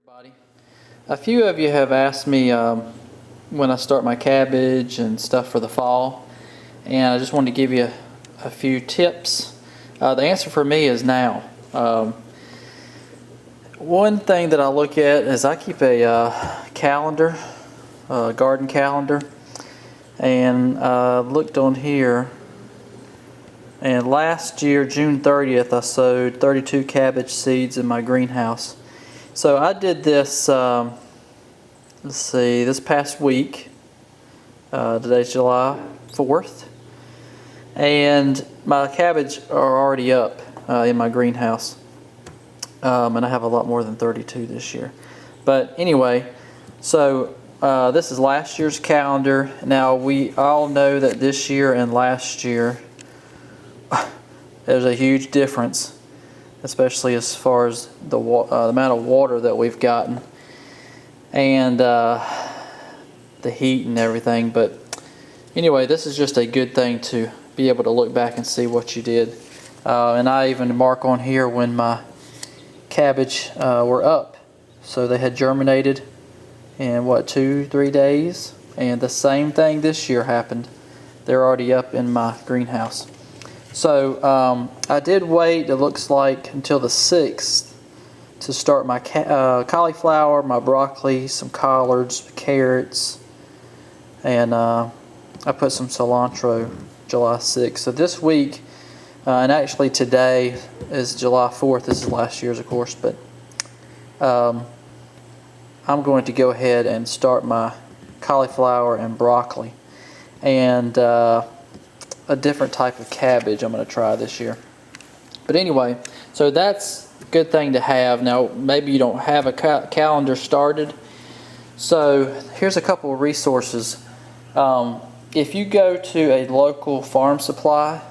Everybody. A few of you have asked me when I start my cabbage and stuff for the fall, and I just wanted to give you a few tips. The answer for me is now. One thing that I look at is I keep a calendar, a garden calendar, and looked on here, and last year, June 30th, I sowed 32 cabbage seeds in my greenhouse. So I did this, this past week. Today's July 4th. And my cabbage are already up in my greenhouse. And I have a lot more than 32 this year. But anyway, so this is last year's calendar. Now we all know that this year and last year, there's a huge difference, especially as far as the amount of water that we've gotten and the heat and everything. But anyway, this is just a good thing to be able to look back and see what you did. And I even mark on here when my cabbage were up. So they had germinated in what, 2-3 days, and the same thing this year happened. They're already up in my greenhouse. So I did wait, it looks like, until the 6th to start my cauliflower, my broccoli, some collards, carrots, and I put some cilantro July 6th. So this week, and actually today is July 4th. This is last year's, of course, but I'm going to go ahead and start my cauliflower and broccoli. And a different type of cabbage I'm going to try this year. But anyway, so that's a good thing to have. Now, maybe you don't have a calendar started. So here's a couple of resources. If you go to a local farm supply,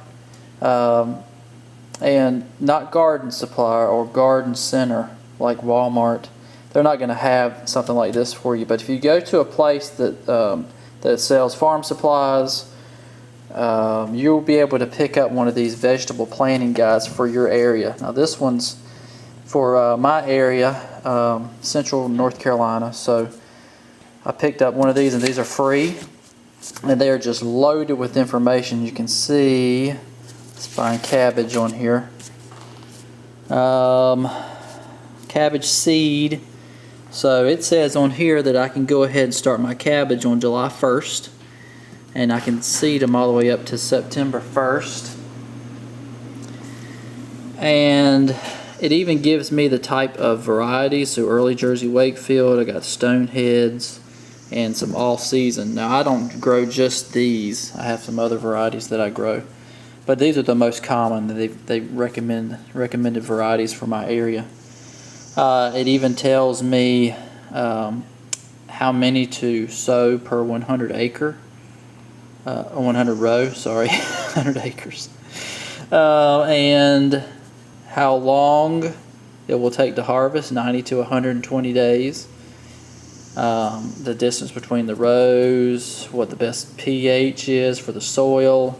and not garden supply or garden center like Walmart, they're not going to have something like this for you. But if you go to a place that that sells farm supplies, you'll be able to pick up one of these vegetable planting guides for your area. Now this one's for my area, central North Carolina. So I picked up one of these, and these are free, and they are just loaded with information. You can see, let's find cabbage on here. Cabbage seed. So it says on here that I can go ahead and start my cabbage on July 1st. And I can seed them all the way up to September 1st. And it even gives me the type of varieties. So early Jersey Wakefield, I got Stoneheads, and some all season. Now I don't grow just these. I have some other varieties that I grow. But these are the most common. They recommended varieties for my area. It even tells me how many to sow per 100 acre. 100 row, sorry, 100 acres. And how long it will take to harvest, 90 to 120 days. The distance between the rows, what the best pH is for the soil,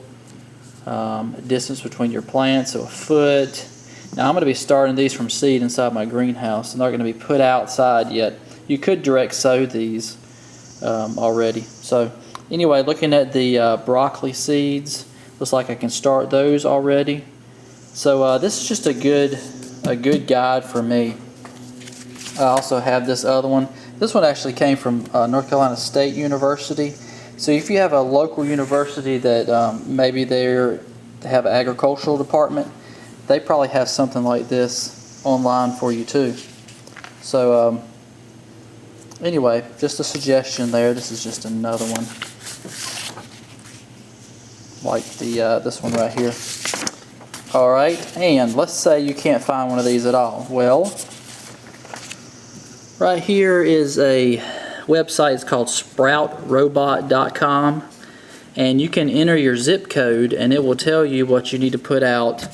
distance between your plants, so a foot. Now I'm going to be starting these from seed inside my greenhouse. They're not going to be put outside yet. You could direct sow these already. So anyway, looking at the broccoli seeds, looks like I can start those already. So this is just a good guide for me. I also have this other one. This one actually came from North Carolina State University. So if you have a local university that maybe they have an agricultural department, they probably have something like this online for you too. So anyway, just a suggestion there. This is just another one, like this one right here. All right, and let's say you can't find one of these at all. Well, right here is a website. It's called sproutrobot.com, and you can enter your zip code, and it will tell you what you need to put out,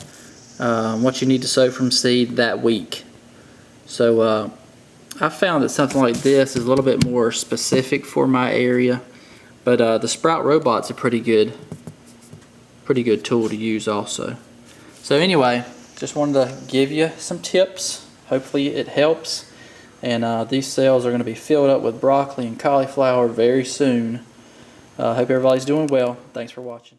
what you need to sow from seed that week. So I found that something like this is a little bit more specific for my area, but the Sprout Robot's a pretty good tool to use also. So anyway, just wanted to give you some tips. Hopefully it helps. And these cells are going to be filled up with broccoli and cauliflower very soon. Hope everybody's doing well. Thanks for watching.